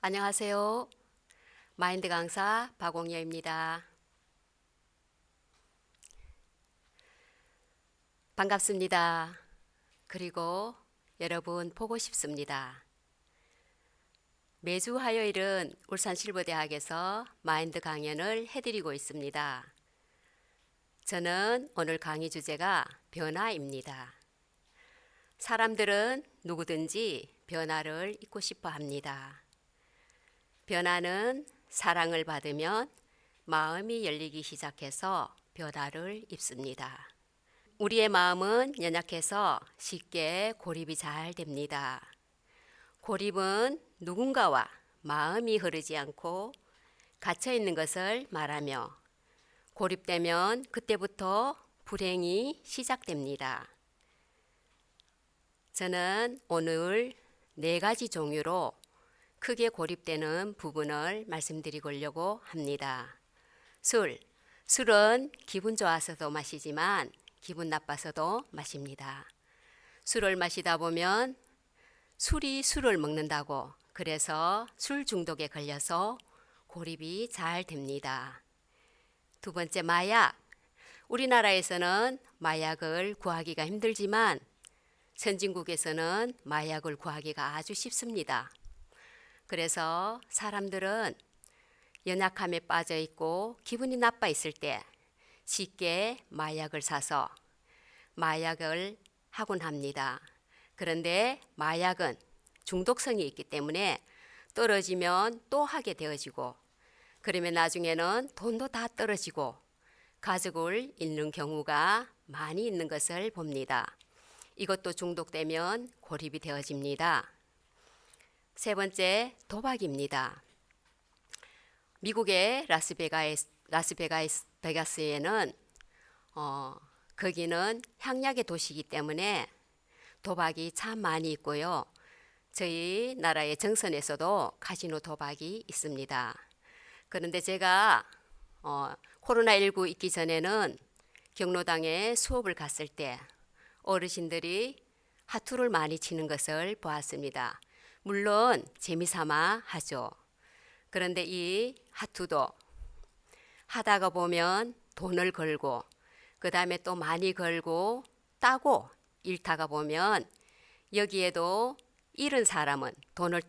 안녕하세요. 마인드 강사 박옥녀입니다. 반갑습니다. 그리고 여러분 보고 싶습니다. 매주 화요일은 울산실버대학에서 마인드 강연을 해드리고 있습니다. 저는 오늘 강의 주제가 변화입니다. 사람들은 누구든지 변화를 잊고 싶어 합니다. 변화는 사랑을 받으면 마음이 열리기 시작해서 변화를 입습니다. 우리의 마음은 연약해서 쉽게 고립이 잘 됩니다. 고립은 누군가와 마음이 흐르지 않고 갇혀 있는 것을 말하며 고립되면 그때부터 불행이 시작됩니다. 저는 오늘 4가지 종류로 크게 고립되는 부분을 말씀드리려고 합니다. 술은 기분 좋아서도 마시지만 기분 나빠서도 마십니다. 술을 마시다 보면 술이 술을 먹는다고 그래서 술 중독에 걸려서 고립이 잘 됩니다. 2번째, 마약. 우리나라에서는 마약을 구하기가 힘들지만 선진국에서는 마약을 구하기가 아주 쉽습니다. 그래서 사람들은 연약함에 빠져 있고 기분이 나빠 있을 때 쉽게 마약을 사서 마약을 하곤 합니다. 그런데 마약은 중독성이 있기 때문에 떨어지면 또 하게 되어지고 그러면 나중에는 돈도 다 떨어지고 가족을 잃는 경우가 많이 있는 것을 봅니다. 이것도 중독되면 고립이 되어집니다. 3번째, 도박입니다. 미국의 라스베가스에는 거기는 향약의 도시이기 때문에 도박이 참 많이 있고요. 저희 나라의 정선에서도 카지노 도박이 있습니다. 그런데 제가 코로나19 있기 전에는 경로당에 수업을 갔을 때 어르신들이 하투를 많이 치는 것을 보았습니다. 물론 재미삼아 하죠. 그런데 이 하투도 하다가 보면 돈을 걸고 그 다음에 또 많이 걸고 따고 잃다가 보면 여기에도 잃은 사람은 돈을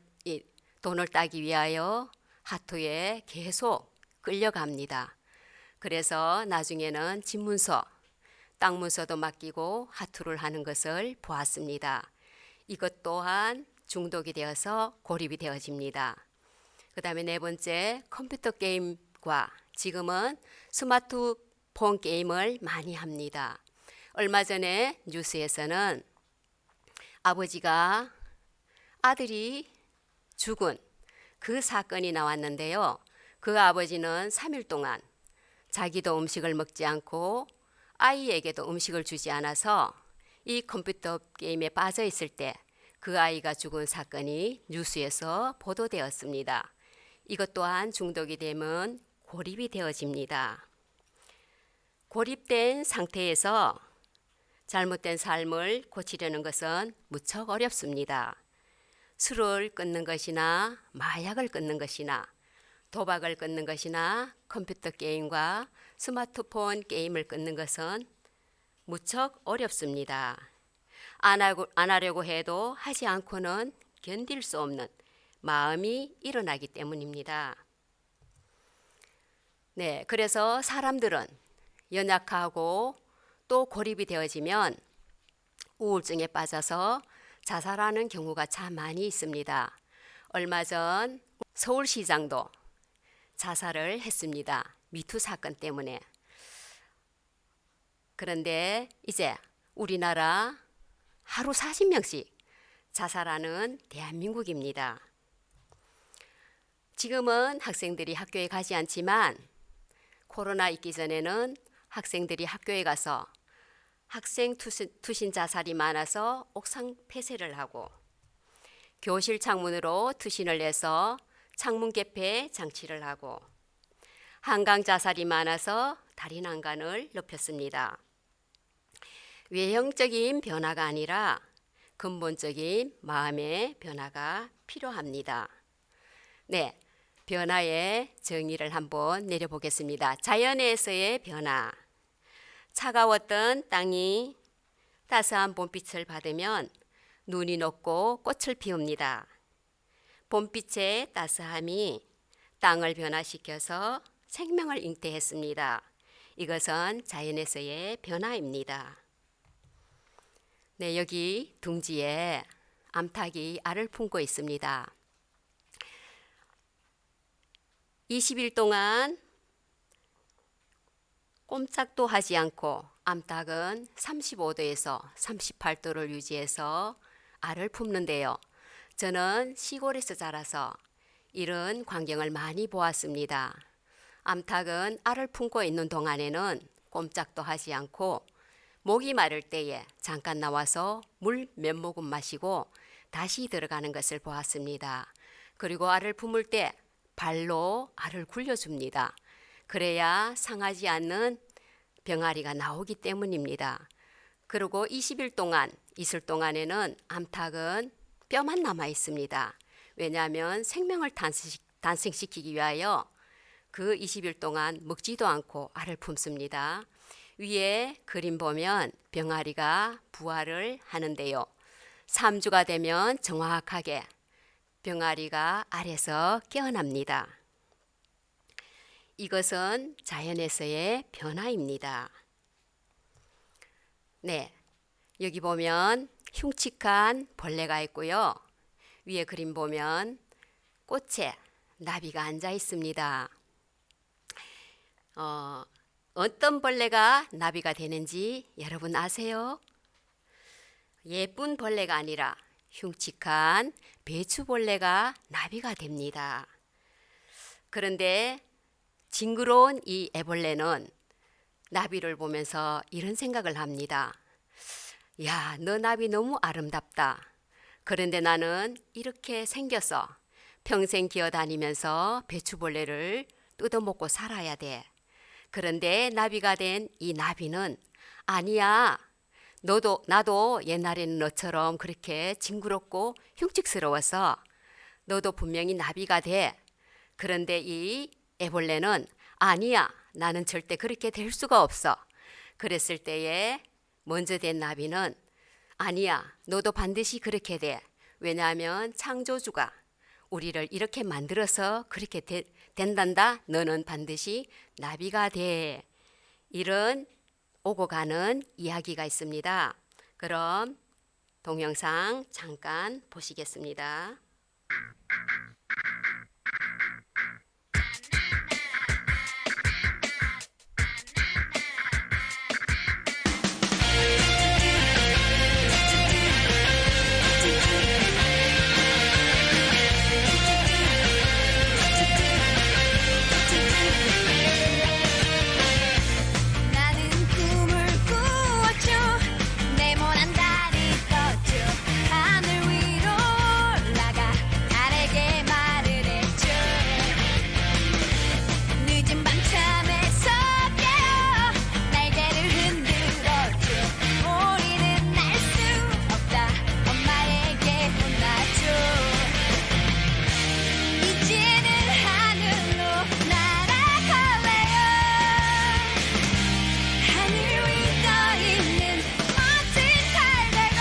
따기 위하여 하투에 계속 끌려갑니다. 그래서 나중에는 집문서, 땅 문서도 맡기고 하투를 하는 것을 보았습니다. 이것 또한 중독이 되어서 고립이 되어집니다. 그 다음에 4번째, 컴퓨터 게임과 지금은 스마트폰 게임을 많이 합니다. 얼마 전에 뉴스에서는 아버지가 아들이 죽은 그 사건이 나왔는데요. 그 아버지는 3일 동안 자기도 음식을 먹지 않고 아이에게도 음식을 주지 않아서 이 컴퓨터 게임에 빠져 있을 때 그 아이가 죽은 사건이 뉴스에서 보도되었습니다. 이것 또한 중독이 되면 고립이 되어집니다. 고립된 상태에서 잘못된 삶을 고치려는 것은 무척 어렵습니다. 술을 끊는 것이나 마약을 끊는 것이나 도박을 끊는 것이나 컴퓨터 게임과 스마트폰 게임을 끊는 것은 무척 어렵습니다. 안 하려고 해도 하지 않고는 견딜 수 없는 마음이 일어나기 때문입니다. 네, 그래서 사람들은 연약하고 또 고립이 되어지면 우울증에 빠져서 자살하는 경우가 참 많이 있습니다. 얼마 전 서울시장도 자살을 했습니다. 미투 사건 때문에. 그런데 이제 우리나라 하루 40명씩 자살하는 대한민국입니다. 지금은 학생들이 학교에 가지 않지만 코로나 있기 전에는 학생들이 학교에 가서 학생 투신 자살이 많아서 옥상 폐쇄를 하고 교실 창문으로 투신을 해서 창문 개폐 장치를 하고 한강 자살이 많아서 다리 난간을 높였습니다. 외형적인 변화가 아니라 근본적인 마음의 변화가 필요합니다. 네, 변화의 정의를 한번 내려보겠습니다. 자연에서의 변화. 차가웠던 땅이 따스한 봄빛을 받으면 눈이 녹고 꽃을 피웁니다. 봄빛의 따스함이 땅을 변화시켜서 생명을 잉태했습니다. 이것은 자연에서의 변화입니다. 네, 여기 둥지에 암탉이 알을 품고 있습니다. 20일 동안 꼼짝도 하지 않고 암탉은 35도에서 38도를 유지해서 알을 품는데요. 저는 시골에서 자라서 이런 광경을 많이 보았습니다. 암탉은 알을 품고 있는 동안에는 꼼짝도 하지 않고 목이 마를 때에 잠깐 나와서 물 몇 모금 마시고 다시 들어가는 것을 보았습니다. 그리고 알을 품을 때 발로 알을 굴려줍니다. 그래야 상하지 않는 병아리가 나오기 때문입니다. 그리고 20일 동안 있을 동안에는 암탉은 뼈만 남아 있습니다. 왜냐하면 생명을 탄생시키기 위하여 그 20일 동안 먹지도 않고 알을 품습니다. 위에 그림 보면 병아리가 부화를 하는데요. 3주가 되면 정확하게 병아리가 알에서 깨어납니다. 이것은 자연에서의 변화입니다. 네, 여기 보면 흉측한 벌레가 있고요. 위에 그림 보면 꽃에 나비가 앉아 있습니다. 어떤 벌레가 나비가 되는지 여러분 아세요? 예쁜 벌레가 아니라 흉측한 배추벌레가 나비가 됩니다. 그런데 징그러운 이 애벌레는 나비를 보면서 이런 생각을 합니다. 야, 너 나비 너무 아름답다. 그런데 나는 이렇게 생겨서 평생 기어다니면서 배추벌레를 뜯어먹고 살아야 돼. 그런데 나비가 된 이 나비는 아니야. 나도 옛날에는 너처럼 그렇게 징그럽고 흉측스러워서 너도 분명히 나비가 돼. 그런데 이 애벌레는 아니야. 나는 절대 그렇게 될 수가 없어. 그랬을 때에 먼저 된 나비는 아니야. 너도 반드시 그렇게 돼. 왜냐하면 창조주가 우리를 이렇게 만들어서 그렇게 된단다. 너는 반드시 나비가 돼. 이런 오고 가는 이야기가 있습니다. 그럼 동영상 잠깐 보시겠습니다. 나는 꿈을 꾸었죠. 네모난 달이 떴죠. 하늘 위로 올라가 달에게 말을 했죠. 늦은 밤참에서 깨어 날개를 흔들었죠. 우리는 날 수 없다. 엄마에게 혼났죠. 이제는 하늘로 날아갈래요. 하늘 위 떠있는 멋진 달 되고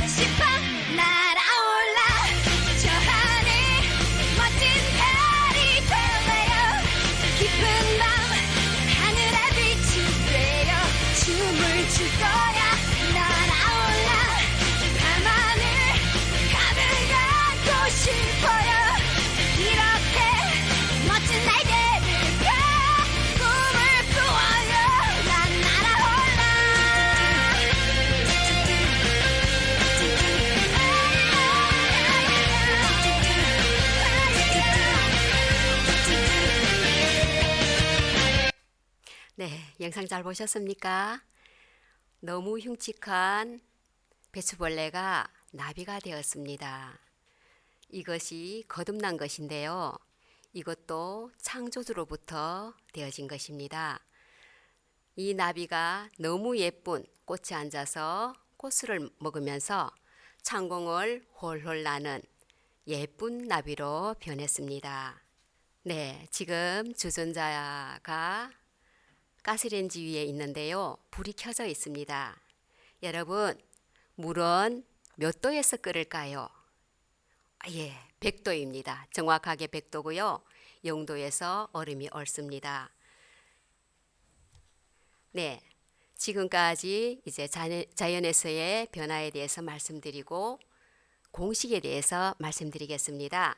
싶어. 날아올라 저 하늘 멋진 달이 될래요. 깊은 밤 하늘에 빛이 되어 춤을 출 거야. 날아올라 밤하늘 가득 안고 싶어요. 이렇게 멋진 날개를 펴 꿈을 꾸어요. 난 날아올라. 네, 영상 잘 보셨습니까? 너무 흉측한 배추벌레가 나비가 되었습니다. 이것이 거듭난 것인데요. 이것도 창조주로부터 되어진 것입니다. 이 나비가 너무 예쁜 꽃에 앉아서 꽃을 먹으면서 창공을 홀홀 나는 예쁜 나비로 변했습니다. 네, 지금 주전자가 가스레인지 위에 있는데요. 불이 켜져 있습니다. 여러분, 물은 몇 도에서 끓을까요? 예, 100도입니다. 정확하게 100도고요. 0도에서 얼음이 얼습니다. 네, 지금까지 이제 자연에서의 변화에 대해서 말씀드리고 공식에 대해서 말씀드리겠습니다.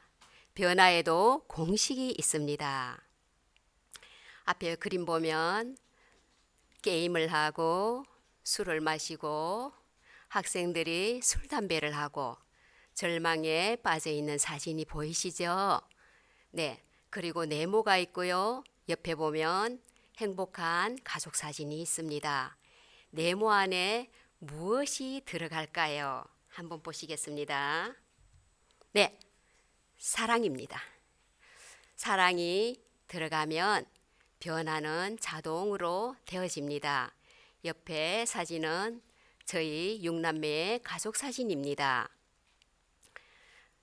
변화에도 공식이 있습니다. 앞에 그림 보면 게임을 하고 술을 마시고 학생들이 술, 담배를 하고 절망에 빠져 있는 사진이 보이시죠? 네, 그리고 네모가 있고요. 옆에 보면 행복한 가족 사진이 있습니다. 네모 안에 무엇이 들어갈까요? 한번 보시겠습니다. 네, 사랑입니다. 사랑이 들어가면 변화는 자동으로 되어집니다. 옆에 사진은 저희 6남매의 가족 사진입니다.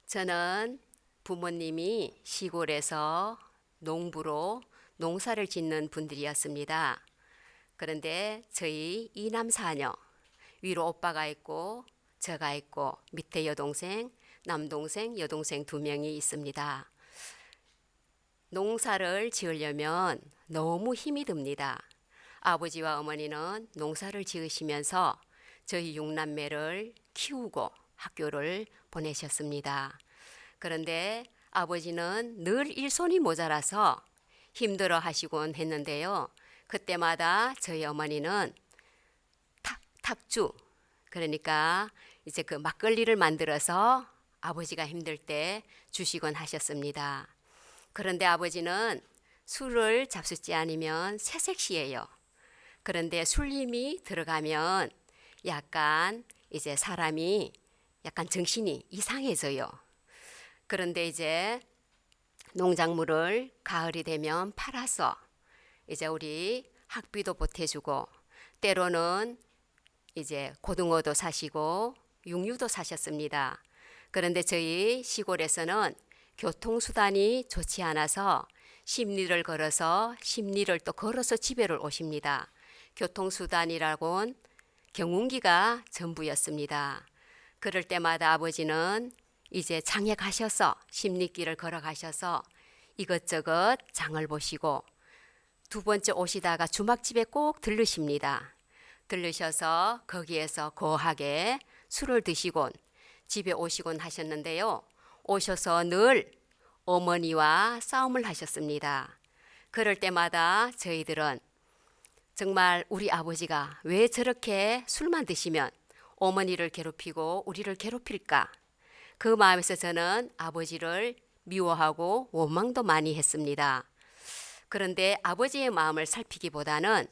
저는 부모님이 시골에서 농부로 농사를 짓는 분들이었습니다. 그런데 저희 2남 4녀, 위로 오빠가 있고 저가 있고 밑에 여동생, 남동생, 여동생 2명이 있습니다. 농사를 지으려면 너무 힘이 듭니다. 아버지와 어머니는 농사를 지으시면서 저희 6남매를 키우고 학교를 보내셨습니다. 그런데 아버지는 늘 일손이 모자라서 힘들어 하시곤 했는데요. 그때마다 저희 어머니는 탁주, 그러니까 이제 그 막걸리를 만들어서 아버지가 힘들 때 주시곤 하셨습니다. 그런데 아버지는 술을 잡수지 않으면 새색시해요. 그런데 술림이 들어가면 약간 이제 사람이 약간 정신이 이상해져요. 그런데 이제 농작물을 가을이 되면 팔아서 이제 우리 학비도 보태주고 때로는 이제 고등어도 사시고 육류도 사셨습니다. 그런데 저희 시골에서는 교통수단이 좋지 않아서 십리를 걸어서 십리를 또 걸어서 집에를 오십니다. 교통수단이라곤 경운기가 전부였습니다. 그럴 때마다 아버지는 이제 장에 가셔서 십리길을 걸어가셔서 이것저것 장을 보시고 두 번째 오시다가 주막집에 꼭 들르십니다. 들르셔서 거기에서 거하게 술을 드시곤 집에 오시곤 하셨는데요. 오셔서 늘 어머니와 싸움을 하셨습니다. 그럴 때마다 저희들은 정말 우리 아버지가 왜 저렇게 술만 드시면 어머니를 괴롭히고 우리를 괴롭힐까? 그 마음에서 저는 아버지를 미워하고 원망도 많이 했습니다. 그런데 아버지의 마음을 살피기보다는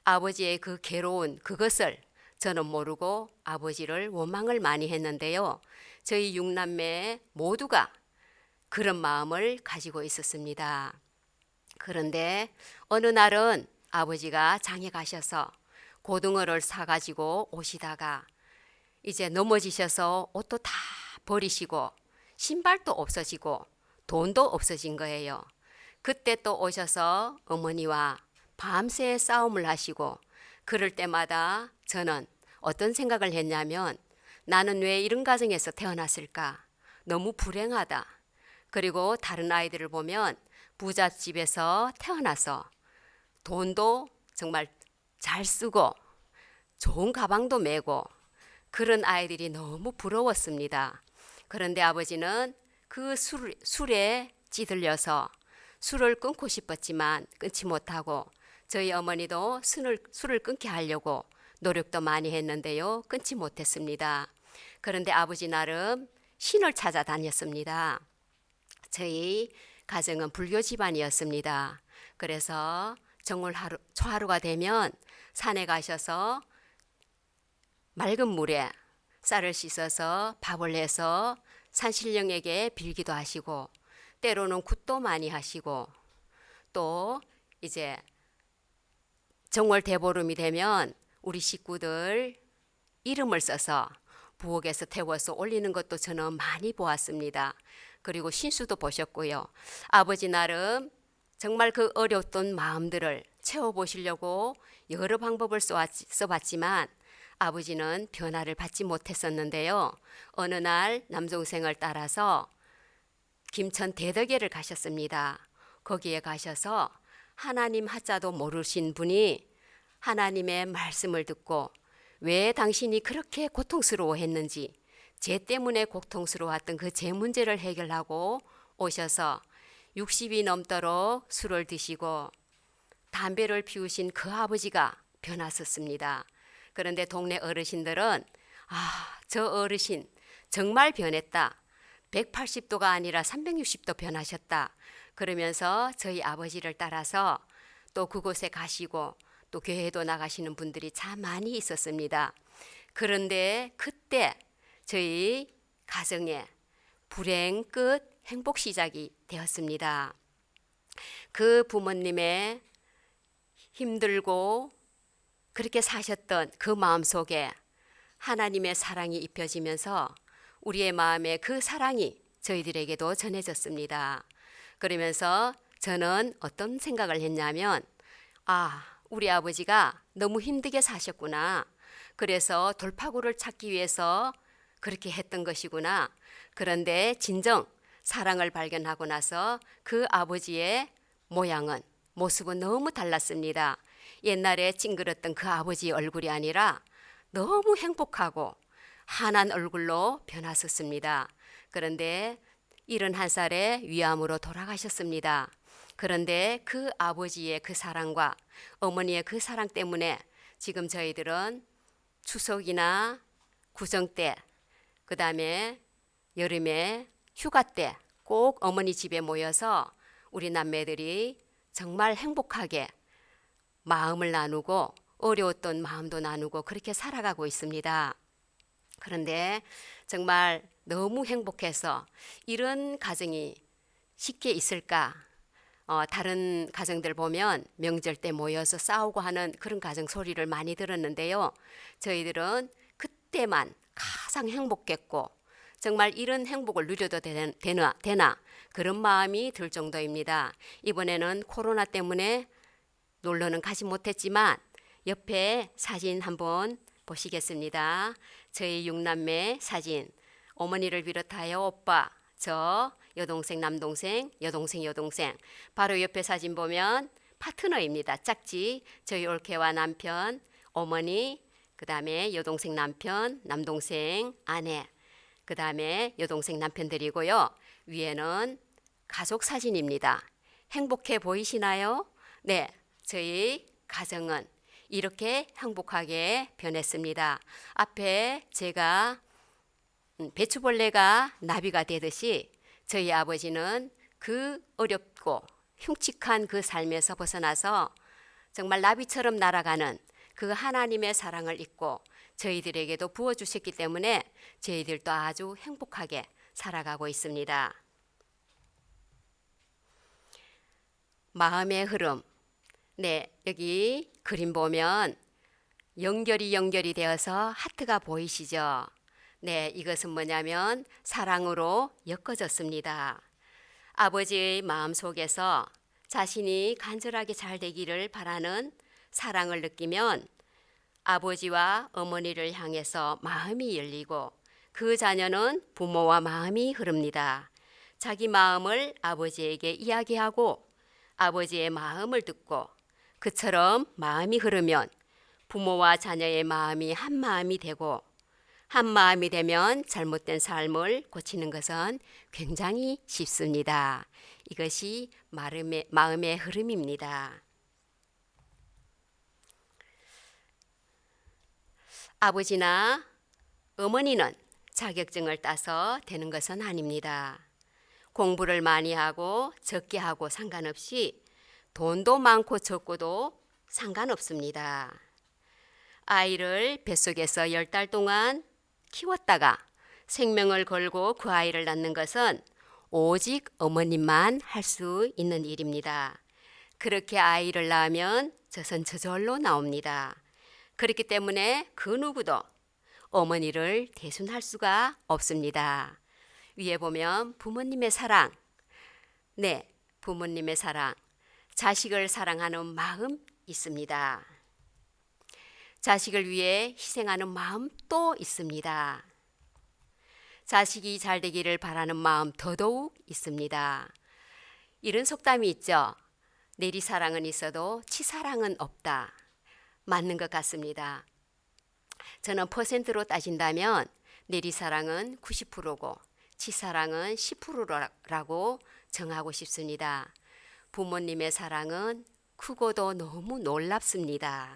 아버지의 그 괴로운 그것을 저는 모르고 아버지를 원망을 많이 했는데요. 저희 6남매 모두가 그런 마음을 가지고 있었습니다. 그런데 어느 날은 아버지가 장에 가셔서 고등어를 사가지고 오시다가 이제 넘어지셔서 옷도 다 버리시고 신발도 없어지고 돈도 없어진 거예요. 그때 또 오셔서 어머니와 밤새 싸움을 하시고 그럴 때마다 저는 어떤 생각을 했냐면 나는 왜 이런 가정에서 태어났을까? 너무 불행하다. 그리고 다른 아이들을 보면 부잣집에서 태어나서 돈도 정말 잘 쓰고 좋은 가방도 메고 그런 아이들이 너무 부러웠습니다. 그런데 아버지는 그 술에 찌들려서 술을 끊고 싶었지만 끊지 못하고 저희 어머니도 술을 끊게 하려고 노력도 많이 했는데요. 끊지 못했습니다. 그런데 아버지 나름 신을 찾아다녔습니다. 저희 가정은 불교 집안이었습니다. 그래서 정월 초하루가 되면 산에 가셔서 맑은 물에 쌀을 씻어서 밥을 해서 산신령에게 빌기도 하시고 때로는 굿도 많이 하시고 또 이제 정월 대보름이 되면 우리 식구들 이름을 써서 부엌에서 태워서 올리는 것도 저는 많이 보았습니다. 그리고 신수도 보셨고요. 아버지 나름 정말 그 어려웠던 마음들을 채워보시려고 여러 방법을 써봤지만 아버지는 변화를 받지 못했었는데요. 어느 날 남동생을 따라서 김천 대덕에를 가셨습니다. 거기에 가셔서 하나님 하자도 모르신 분이 하나님의 말씀을 듣고 왜 당신이 그렇게 고통스러워했는지, 죄 때문에 고통스러웠던 그 죄 문제를 해결하고 오셔서 60이 넘도록 술을 드시고 담배를 피우신 그 아버지가 변하셨습니다. 그런데 동네 어르신들은 저 어르신 정말 변했다. 180도가 아니라 360도 변하셨다. 그러면서 저희 아버지를 따라서 또 그곳에 가시고 또 교회도 나가시는 분들이 참 많이 있었습니다. 그런데 그때 저희 가정에 불행 끝 행복 시작이 되었습니다. 그 부모님의 힘들고 그렇게 사셨던 그 마음 속에 하나님의 사랑이 입혀지면서 우리의 마음에 그 사랑이 저희들에게도 전해졌습니다. 그러면서 저는 어떤 생각을 했냐면 우리 아버지가 너무 힘들게 사셨구나. 그래서 돌파구를 찾기 위해서 그렇게 했던 것이구나. 그런데 진정 사랑을 발견하고 나서 그 아버지의 모습은 너무 달랐습니다. 옛날에 찡그렸던 그 아버지의 얼굴이 아니라 너무 행복하고 환한 얼굴로 변하셨습니다. 그런데 71살에 위암으로 돌아가셨습니다. 그런데 그 아버지의 그 사랑과 어머니의 그 사랑 때문에 지금 저희들은 추석이나 구정 때, 그 다음에 여름에 휴가 때 꼭 어머니 집에 모여서 우리 남매들이 정말 행복하게 마음을 나누고 어려웠던 마음도 나누고 그렇게 살아가고 있습니다. 그런데 정말 너무 행복해서 이런 가정이 쉽게 있을까? 다른 가정들 보면 명절 때 모여서 싸우고 하는 그런 가정 소리를 많이 들었는데요. 저희들은 그때만 가장 행복했고 정말 이런 행복을 누려도 되나 그런 마음이 들 정도입니다. 이번에는 코로나 때문에 놀러는 가지 못했지만 옆에 사진 한번 보시겠습니다. 저희 6남매 사진, 어머니를 비롯하여 오빠, 저 여동생, 남동생, 여동생 바로 옆에 사진 보면 파트너입니다. 짝지, 저희 올케와 남편, 어머니, 그 다음에 여동생 남편, 남동생, 아내, 그 다음에 여동생 남편들이고요. 위에는 가족 사진입니다. 행복해 보이시나요? 네, 저희 가정은 이렇게 행복하게 변했습니다. 앞에 제가 배추벌레가 나비가 되듯이 저희 아버지는 그 어렵고 흉측한 그 삶에서 벗어나서 정말 나비처럼 날아가는 그 하나님의 사랑을 잊고 저희들에게도 부어주셨기 때문에 저희들도 아주 행복하게 살아가고 있습니다. 마음의 흐름. 네, 여기 그림 보면 연결이 되어서 하트가 보이시죠? 네, 이것은 뭐냐면 사랑으로 엮어졌습니다. 아버지의 마음 속에서 자신이 간절하게 잘 되기를 바라는 사랑을 느끼면 아버지와 어머니를 향해서 마음이 열리고 그 자녀는 부모와 마음이 흐릅니다. 자기 마음을 아버지에게 이야기하고 아버지의 마음을 듣고 그처럼 마음이 흐르면 부모와 자녀의 마음이 한 마음이 되고 한 마음이 되면 잘못된 삶을 고치는 것은 굉장히 쉽습니다. 이것이 마음의 흐름입니다. 아버지나 어머니는 자격증을 따서 되는 것은 아닙니다. 공부를 많이 하고 적게 하고 상관없이 돈도 많고 적고도 상관없습니다. 아이를 뱃속에서 10달 동안 키웠다가 생명을 걸고 그 아이를 낳는 것은 오직 어머님만 할 수 있는 일입니다. 그렇게 아이를 낳으면 저선 저절로 나옵니다. 그렇기 때문에 그 누구도 어머니를 대순할 수가 없습니다. 위에 보면 부모님의 사랑, 네, 부모님의 사랑, 자식을 사랑하는 마음 있습니다. 자식을 위해 희생하는 마음 또 있습니다. 자식이 잘 되기를 바라는 마음 더더욱 있습니다. 이런 속담이 있죠. 내리사랑은 있어도 치사랑은 없다. 맞는 것 같습니다. 저는 퍼센트로 따진다면 내리사랑은 90%고 치사랑은 10%라고 정하고 싶습니다. 부모님의 사랑은 크고도 너무 놀랍습니다.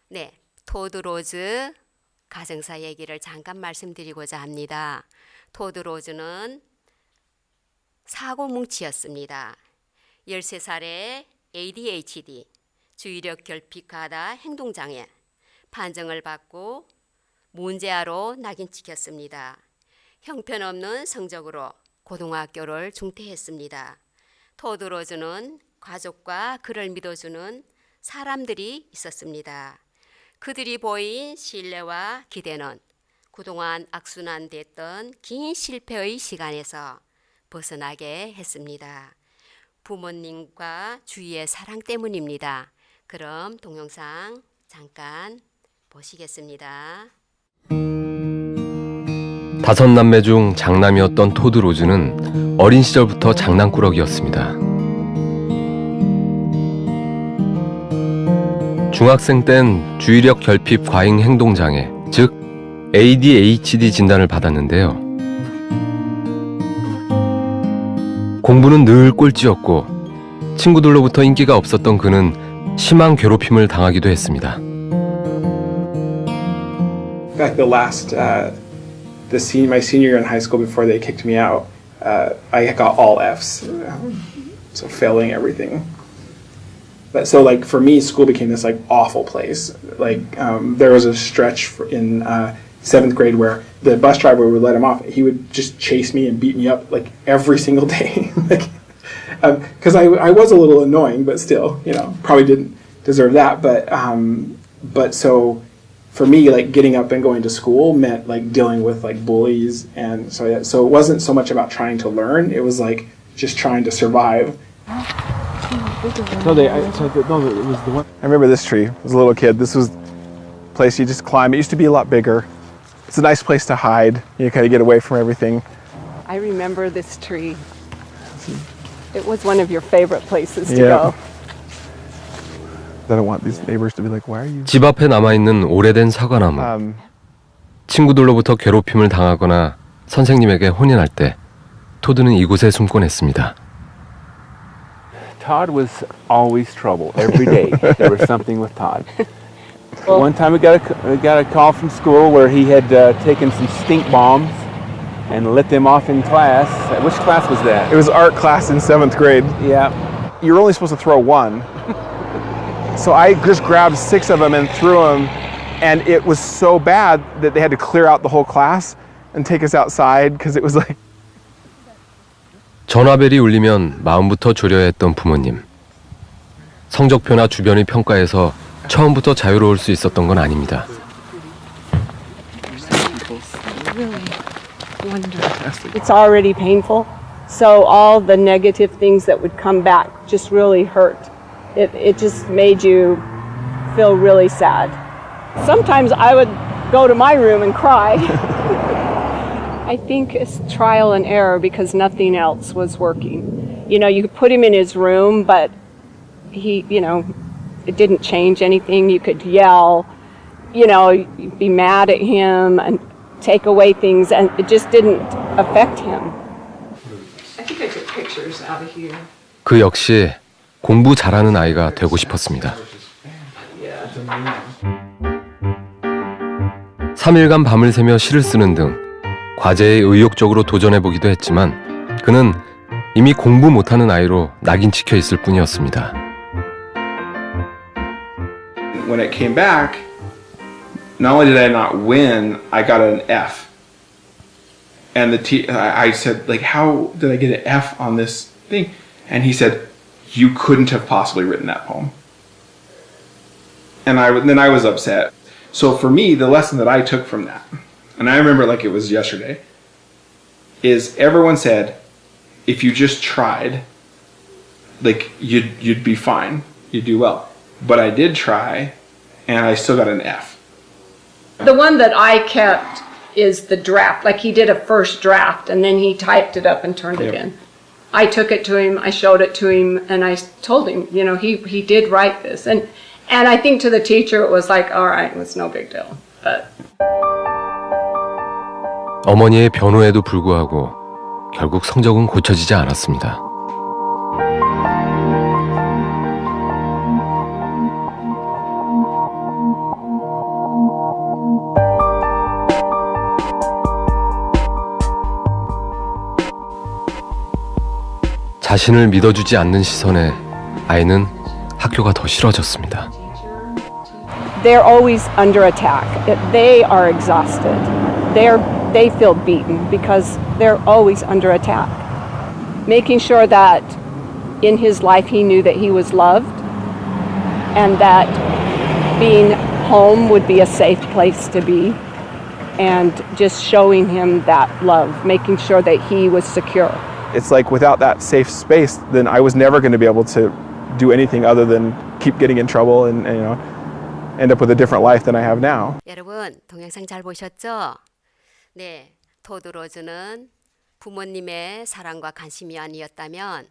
네, 토드 로즈 가정사 얘기를 잠깐 말씀드리고자 합니다. 토드 로즈는 사고뭉치였습니다. 13살에 ADHD, 주의력 결핍 가다 행동장애 판정을 받고 문제아로 낙인 찍혔습니다. 형편없는 성적으로 고등학교를 중퇴했습니다. 토드 로즈는 가족과 그를 믿어주는 사람들이 있었습니다. 그들이 보인 신뢰와 기대는 그동안 악순환됐던 긴 실패의 시간에서 벗어나게 했습니다. 부모님과 주위의 사랑 때문입니다. 그럼 동영상 잠깐 보시겠습니다. 5남매 중 장남이었던 토드 로즈는 어린 시절부터 장난꾸러기였습니다. 중학생 땐 주의력 결핍 과잉 행동장애, 즉 ADHD 진단을 받았는데요. 공부는 늘 꼴찌였고 친구들로부터 인기가 없었던 그는 심한 괴롭힘을 당하기도 했습니다. Like my senior year in high school before they kicked me out, I got all Fs, so failing everything. But so like for me, school became this like awful place. Like there was a stretch in 7th grade where the bus driver would let him off. He would just chase me and beat me up like every single day, like because I was a little annoying, but still, you know, probably didn't deserve that. But so for me, like getting up and going to school meant like dealing with like bullies, and so it wasn't so much about trying to learn. It was like just trying to survive. It was the one. I remember this tree. As a little kid, this was a place you just climb. It used to be a lot bigger. It's a nice place to hide. You kind of get away from everything. I remember this tree. It was one of your favorite places to go. I don't want these neighbors to be like, why are you? 집 앞에 남아있는 오래된 사과나무. 친구들로부터 괴롭힘을 당하거나 선생님에게 혼인할 때 토드는 이곳에 숨곤 했습니다. Todd was always trouble. Every day there was something with Todd. One time we got a call from school where he had taken some stink bombs and lit them off in class. Which class was that? It was art class in 7th grade. Yeah. You're only supposed to throw one. So I just grabbed 6 of them and threw them, and it was so bad that they had to clear out the whole class and take us outside because it was like. 전화벨이 울리면 마음부터 졸여야 했던 부모님. 성적표나 주변의 평가에서 처음부터 자유로울 수 있었던 건 아닙니다. It's already painful, so all the negative things that would come back just really hurt. It just made you feel really sad. Sometimes I would go to my room and cry. I think it's trial and error because nothing else was working. You know, you could put him in his room, but he, you know, it didn't change anything. You could yell, you know, you'd be mad at him and take away things, and it just didn't affect him. I think I took pictures out of here. 그 역시 공부 잘하는 아이가 되고 싶었습니다. 3일간 밤을 새며 시를 쓰는 등 과제에 의욕적으로 도전해보기도 했지만 그는 이미 공부 못하는 아이로 낙인 찍혀 있을 뿐이었습니다. When it came back, not only did I not win, I got an F. And I said, like, how did I get an F on this thing? And he said, you couldn't have possibly written that poem. And then I was upset. So for me, the lesson that I took from that, and I remember like it was yesterday, is everyone said, if you just tried, like you'd be fine, you'd do well. But I did try, and I still got an F. The one that I kept is the draft. Like he did a first draft and then he typed it up and turned it Yep. in. I took it to him, I showed it to him, and I told him, you know, he did write this. And I think to the teacher it was like, all right, it was no big deal. But 어머니의 변호에도 불구하고 결국 성적은 고쳐지지 않았습니다. 자신을 믿어주지 않는 시선에 아이는 학교가 더 싫어졌습니다. they're always under attack. They are exhausted. They feel beaten because they're always under attack. Making sure that in his life he knew that he was loved and that being home would be a safe place to be, and just showing him that love, making sure that he was secure. It's like without that safe space, then I was never going to be able to do anything other than keep getting in trouble and you know, end up with a different life than I have now. 여러분 동영상 잘 보셨죠? 네, 토드 로즈는 부모님의 사랑과 관심이 아니었다면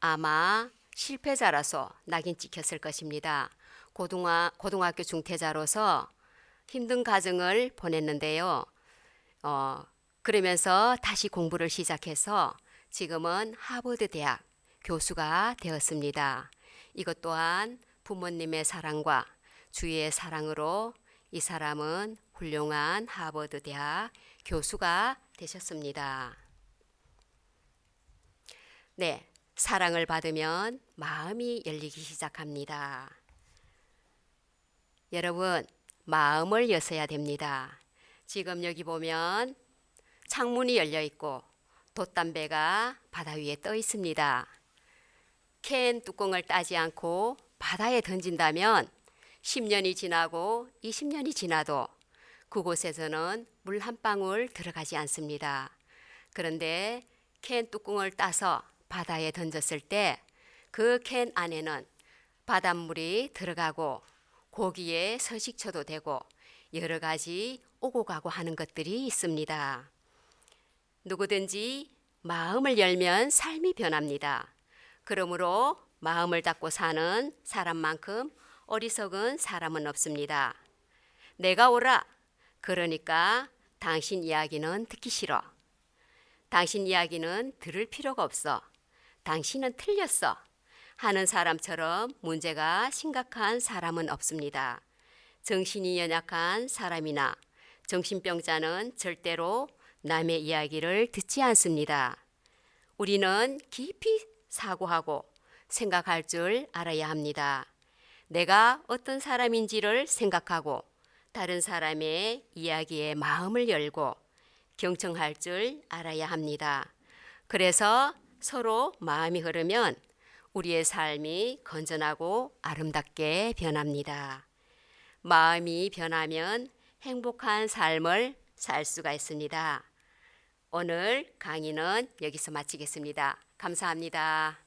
아마 실패자라서 낙인 찍혔을 것입니다. 고등학교 중퇴자로서 힘든 가정을 보냈는데요. 그러면서 다시 공부를 시작해서 지금은 하버드 대학 교수가 되었습니다. 이것 또한 부모님의 사랑과 주위의 사랑으로 이 사람은 훌륭한 하버드 대학 교수가 되셨습니다. 네, 사랑을 받으면 마음이 열리기 시작합니다. 여러분, 마음을 여셔야 됩니다. 지금 여기 보면 창문이 열려 있고 돛담배가 바다 위에 떠 있습니다. 캔 뚜껑을 따지 않고 바다에 던진다면 10년이 지나고 20년이 지나도 그곳에서는 물 한 방울 들어가지 않습니다. 그런데 캔 뚜껑을 따서 바다에 던졌을 때 그 캔 안에는 바닷물이 들어가고 고기에 서식처도 되고 여러 가지 오고 가고 하는 것들이 있습니다. 누구든지 마음을 열면 삶이 변합니다. 그러므로 마음을 닫고 사는 사람만큼 어리석은 사람은 없습니다. 내가 오라. 그러니까 당신 이야기는 듣기 싫어. 당신 이야기는 들을 필요가 없어. 당신은 틀렸어. 하는 사람처럼 문제가 심각한 사람은 없습니다. 정신이 연약한 사람이나 정신병자는 절대로 남의 이야기를 듣지 않습니다. 우리는 깊이 사고하고 생각할 줄 알아야 합니다. 내가 어떤 사람인지를 생각하고 다른 사람의 이야기에 마음을 열고 경청할 줄 알아야 합니다. 그래서 서로 마음이 흐르면 우리의 삶이 건전하고 아름답게 변합니다. 마음이 변하면 행복한 삶을 살 수가 있습니다. 오늘 강의는 여기서 마치겠습니다. 감사합니다.